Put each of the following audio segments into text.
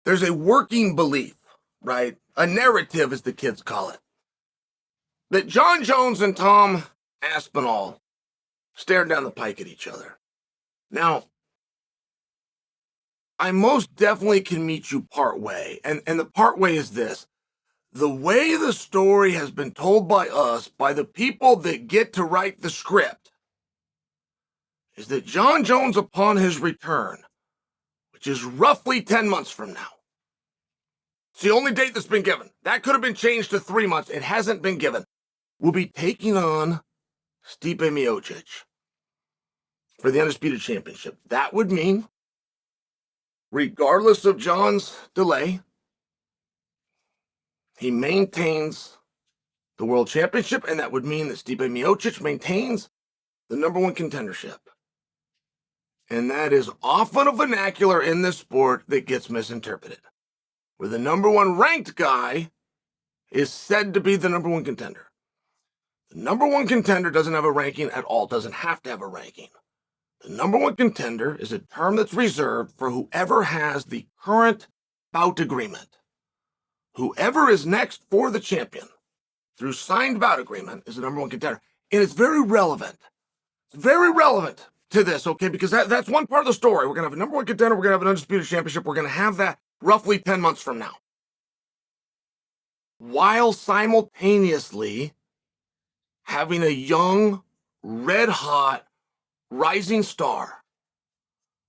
There's a working belief, right? A narrative, as the kids call it, that Jon Jones and Tom Aspinall stared down the pike at each other. Now, I most definitely can meet you part way, and the part way is this. The way the story has been told by us, by the people that get to write the script, is that Jon Jones, upon his return, which is roughly 10 months from now, it's the only date that's been given. That could have been changed to 3 months. It hasn't been given. Will be taking on Stipe Miocic for the Undisputed Championship. That would mean, regardless of Jon's delay, he maintains the World Championship, and that would mean that Stipe Miocic maintains the #1 contendership. And that is often a vernacular in this sport that gets misinterpreted, where the #1 ranked guy is said to be the #1 contender. The #1 contender doesn't have a ranking at all, doesn't have to have a ranking. The #1 contender is a term that's reserved for whoever has the current bout agreement. Whoever is next for the champion through signed bout agreement is the #1 contender. And it's very relevant. It's very relevant to this, okay? Because that's one part of the story. We're going to have a #1 contender. We're going to have an Undisputed Championship. We're going to have that roughly 10 months from now. While simultaneously having a young, red-hot, rising star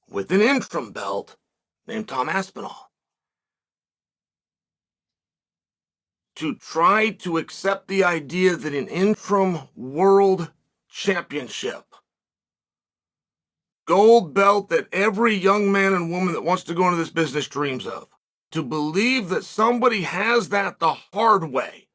with an interim belt named Tom Aspinall, to try to accept the idea that an interim world championship, gold belt that every young man and woman that wants to go into this business dreams of, to believe that somebody has that the hard way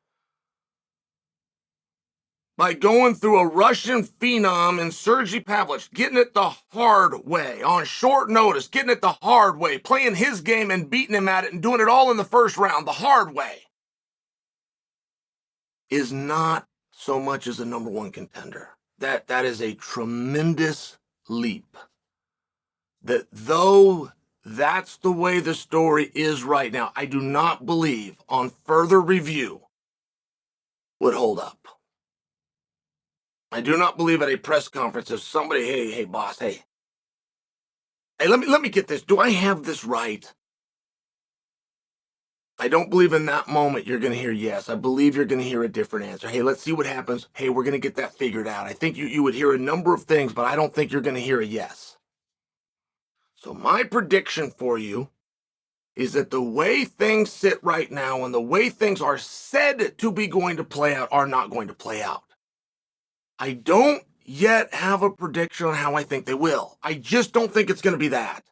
by going through a Russian phenom in Sergey Pavlich, getting it the hard way, on short notice, getting it the hard way, playing his game and beating him at it and doing it all in the first round, the hard way, is not so much as a #1 contender. That is a tremendous leap. That though that's the way the story is right now, I do not believe on further review would hold up. I do not believe at a press conference if somebody, hey, boss, hey, let me get this. Do I have this right? I don't believe in that moment you're going to hear yes. I believe you're going to hear a different answer. Hey, let's see what happens. Hey, we're going to get that figured out. I think you would hear a number of things, but I don't think you're going to hear a yes. So my prediction for you is that the way things sit right now and the way things are said to be going to play out are not going to play out. I don't yet have a prediction on how I think they will. I just don't think it's going to be that.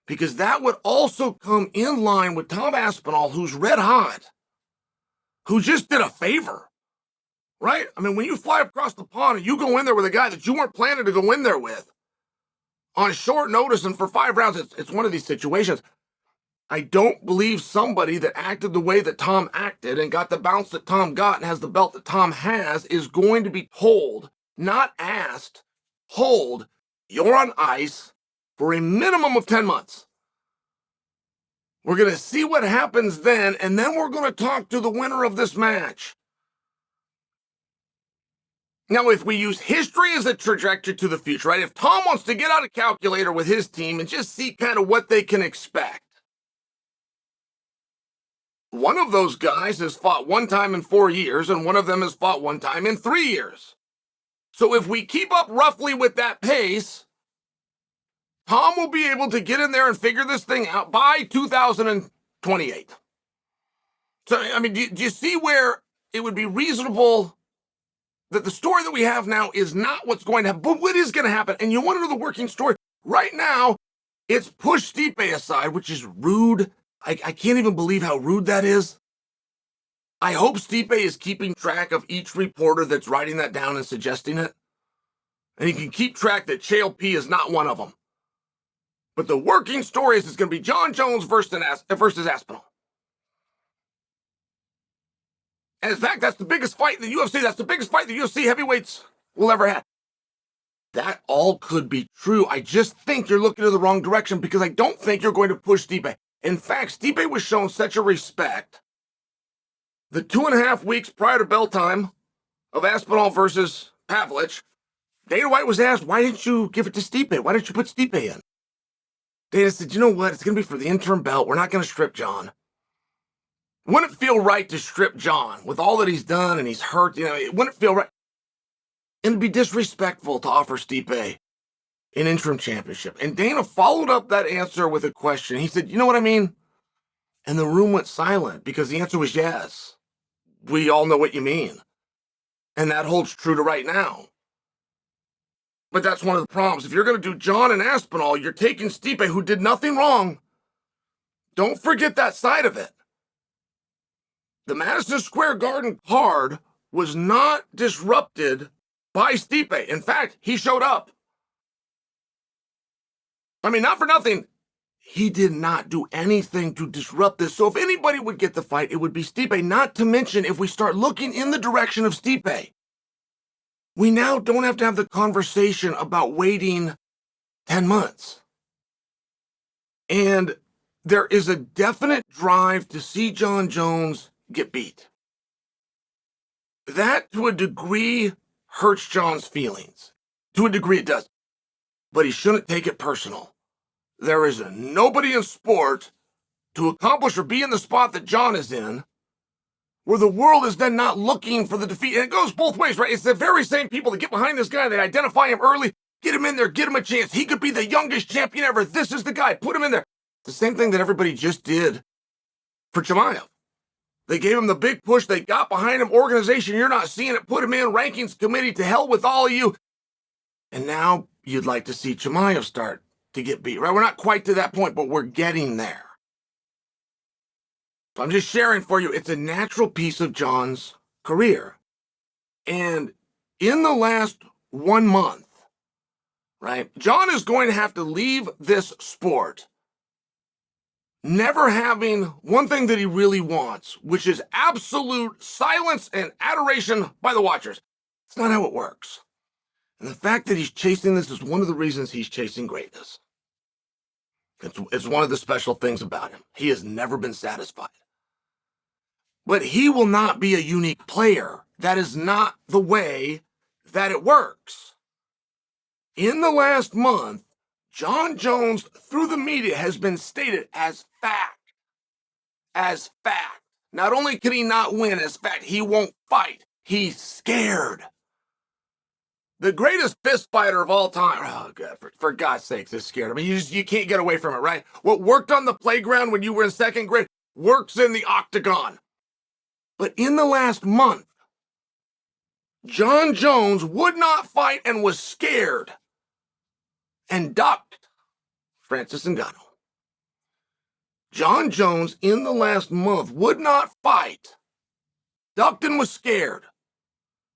Because that would also come in line with Tom Aspinall, who's red hot, who just did a favor, right? I mean, when you fly across the pond and you go in there with a guy that you weren't planning to go in there with on short notice and for 5 rounds, it's one of these situations. I don't believe somebody that acted the way that Tom acted and got the bounce that Tom got and has the belt that Tom has is going to be told, not asked, told, you're on ice for a minimum of 10 months. We're going to see what happens then, and then we're going to talk to the winner of this match. Now, if we use history as a trajectory to the future, right? If Tom wants to get out a calculator with his team and just see kind of what they can expect, one of those guys has fought 1 time in 4 years, and one of them has fought 1 time in 3 years. So if we keep up roughly with that pace, Tom will be able to get in there and figure this thing out by 2028. So, I mean, do you see where it would be reasonable that the story that we have now is not what's going to happen, but what is going to happen? And you want to know the working story? Right now, it's push Stipe aside, which is rude. I can't even believe how rude that is. I hope Stipe is keeping track of each reporter that's writing that down and suggesting it. And he can keep track that Chael P is not one of them. But the working story is it's going to be Jon Jones versus Aspinall. And in fact, that's the biggest fight in the UFC. That's the biggest fight the UFC heavyweights will ever have. That all could be true. I just think you're looking in the wrong direction because I don't think you're going to push Stipe. In fact, Stipe was shown such a respect. The 2.5 weeks prior to bell time of Aspinall versus Pavlich, Dana White was asked, why didn't you give it to Stipe? Why didn't you put Stipe in? Dana said, you know what? It's going to be for the interim belt. We're not going to strip Jon. Wouldn't it feel right to strip Jon with all that he's done and he's hurt? It wouldn't feel right. It'd be disrespectful to offer Stipe an interim championship. And Dana followed up that answer with a question. He said, you know what I mean? And the room went silent because the answer was yes. We all know what you mean. And that holds true to right now. But that's one of the problems. If you're going to do Jon and Aspinall, you're taking Stipe, who did nothing wrong. Don't forget that side of it. The Madison Square Garden card was not disrupted by Stipe. In fact, he showed up. I mean, not for nothing. He did not do anything to disrupt this. So if anybody would get the fight, it would be Stipe. Not to mention, if we start looking in the direction of Stipe, we now don't have to have the conversation about waiting 10 months. And there is a definite drive to see Jon Jones get beat. That, to a degree, hurts Jon's feelings. To a degree, it does. But he shouldn't take it personal. There is nobody in sport to accomplish or be in the spot that Jon is in where the world is then not looking for the defeat. And it goes both ways, right? It's the very same people that get behind this guy, they identify him early, get him in there, get him a chance. He could be the youngest champion ever. This is the guy. Put him in there. The same thing that everybody just did for Chimaev. They gave him the big push. They got behind him. Organization, you're not seeing it. Put him in. Rankings committee, to hell with all of you. And now you'd like to see Chimaev start to get beat, right? We're not quite to that point, but we're getting there. So I'm just sharing for you, it's a natural piece of Jon's career. And in the last 1 month, right, Jon is going to have to leave this sport never having one thing that he really wants, which is absolute silence and adoration by the watchers. It's not how it works. And the fact that he's chasing this is one of the reasons he's chasing greatness. It's one of the special things about him. He has never been satisfied. But he will not be a unique player. That is not the way that it works. In the last month, Jon Jones, through the media, has been stated as fact. As fact. Not only can he not win, as fact, he won't fight. He's scared. The greatest fist fighter of all time. Oh, God, for God's sakes, is scared. I mean, you can't get away from it, right? What worked on the playground when you were in second grade works in the octagon. But in the last month, Jon Jones would not fight and was scared and ducked Francis Ngannou. Jon Jones, in the last month, would not fight, ducked and was scared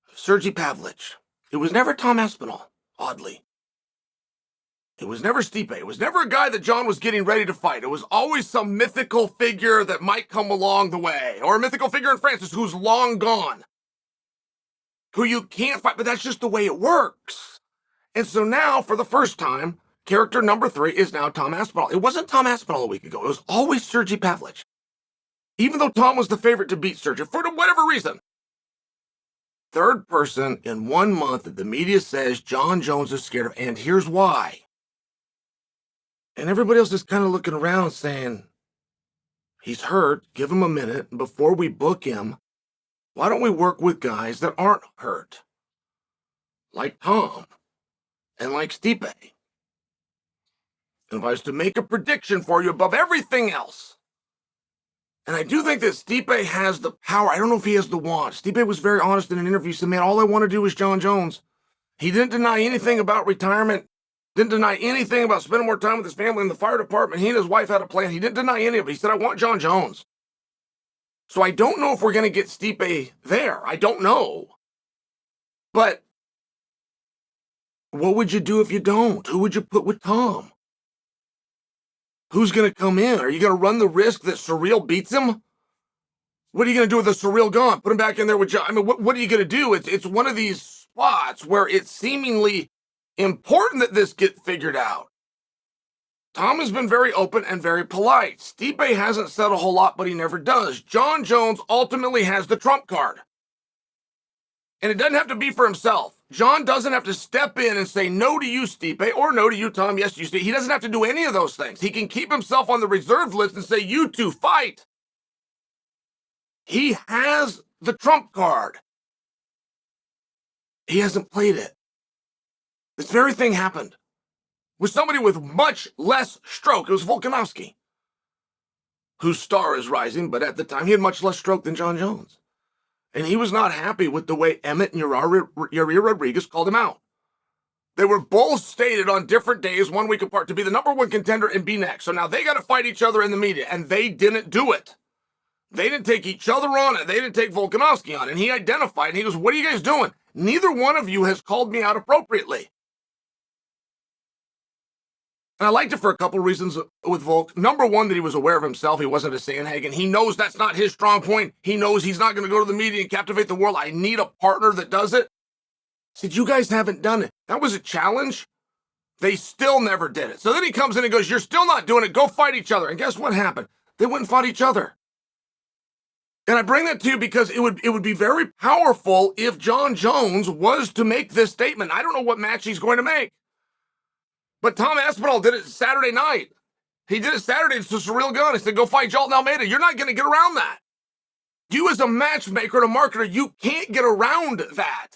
of Sergey Pavlich. It was never Tom Aspinall, oddly. It was never Stipe. It was never a guy that Jon was getting ready to fight. It was always some mythical figure that might come along the way, or a mythical figure in Francis who's long gone, who you can't fight, but that's just the way it works. And so now, for the first time, character number 3 is now Tom Aspinall. It wasn't Tom Aspinall a week ago. It was always Sergey Pavlich. Even though Tom was the favorite to beat Sergey, for whatever reason. Third person in 1 month that the media says Jon Jones is scared of, and here's why. And everybody else is kind of looking around saying, he's hurt, give him a minute. Before we book him, why don't we work with guys that aren't hurt? Like Tom and like Stipe. And if I was to make a prediction for you above everything else, and I do think that Stipe has the power. I don't know if he has the want. Stipe was very honest in an interview. He said, man, all I want to do is Jon Jones. He didn't deny anything about retirement. Didn't deny anything about spending more time with his family in the fire department. He and his wife had a plan. He didn't deny any of it. He said, I want Jon Jones. So I don't know if we're going to get Stipe there. I don't know. But what would you do if you don't? Who would you put with Tom? Who's going to come in? Are you going to run the risk that Surreal beats him? What are you going to do with the Surreal gone? Put him back in there with Jon. I mean, what are you going to do? It's one of these spots where it's seemingly important that this get figured out. Tom has been very open and very polite. Stipe hasn't said a whole lot, but he never does. Jon Jones ultimately has the trump card. And it doesn't have to be for himself. Jon doesn't have to step in and say no to you, Stipe, or no to you, Tom, yes to you, Stipe. He doesn't have to do any of those things. He can keep himself on the reserve list and say, you two fight. He has the trump card. He hasn't played it. This very thing happened with somebody with much less stroke. It was Volkanovski, whose star is rising, but at the time he had much less stroke than Jon Jones. And he was not happy with the way Emmett and Yair Rodriguez called him out. They were both stated on different days, 1 week apart, to be the number one contender and be next. So now they got to fight each other in the media, and they didn't do it. They didn't take each other on it. They didn't take Volkanovski on it. And he identified, and he goes, what are you guys doing? Neither one of you has called me out appropriately. And I liked it for a couple of reasons with Volk. Number one, that he was aware of himself. He wasn't a sandhagen. He knows that's not his strong point. He knows he's not going to go to the media and captivate the world. I need a partner that does it. I said, you guys haven't done it. That was a challenge. They still never did it. So then he comes in and goes, you're still not doing it. Go fight each other. And guess what happened? They went and fought each other. And I bring that to you because it would be very powerful if Jon Jones was to make this statement. I don't know what match he's going to make. But Tom Aspinall did it Saturday night. He did it Saturday. It's just a real gun. He said, go fight Jailton Almeida. You're not going to get around that. You as a matchmaker and a marketer, you can't get around that.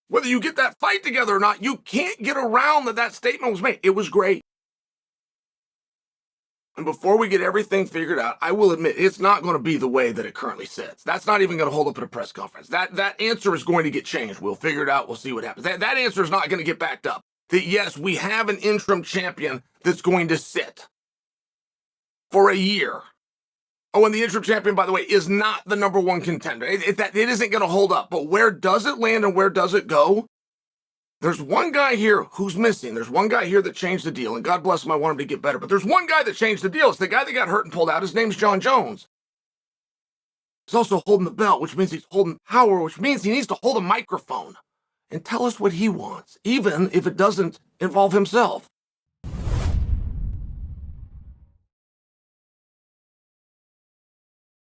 Whether you get that fight together or not, you can't get around that statement was made. It was great. And before we get everything figured out, I will admit it's not going to be the way that it currently sits. That's not even going to hold up at a press conference. That answer is going to get changed. We'll figure it out. We'll see what happens. That answer is not going to get backed up. That yes, we have an interim champion that's going to sit for a year. Oh, and the interim champion, by the way, is not the number one contender. It isn't going to hold up. But where does it land and where does it go? There's one guy here who's missing. There's one guy here that changed the deal, and God bless him, I want him to get better. But there's one guy that changed the deal. It's the guy that got hurt and pulled out. His name's Jon Jones. He's also holding the belt, which means he's holding power, which means he needs to hold a microphone and tell us what he wants, even if it doesn't involve himself.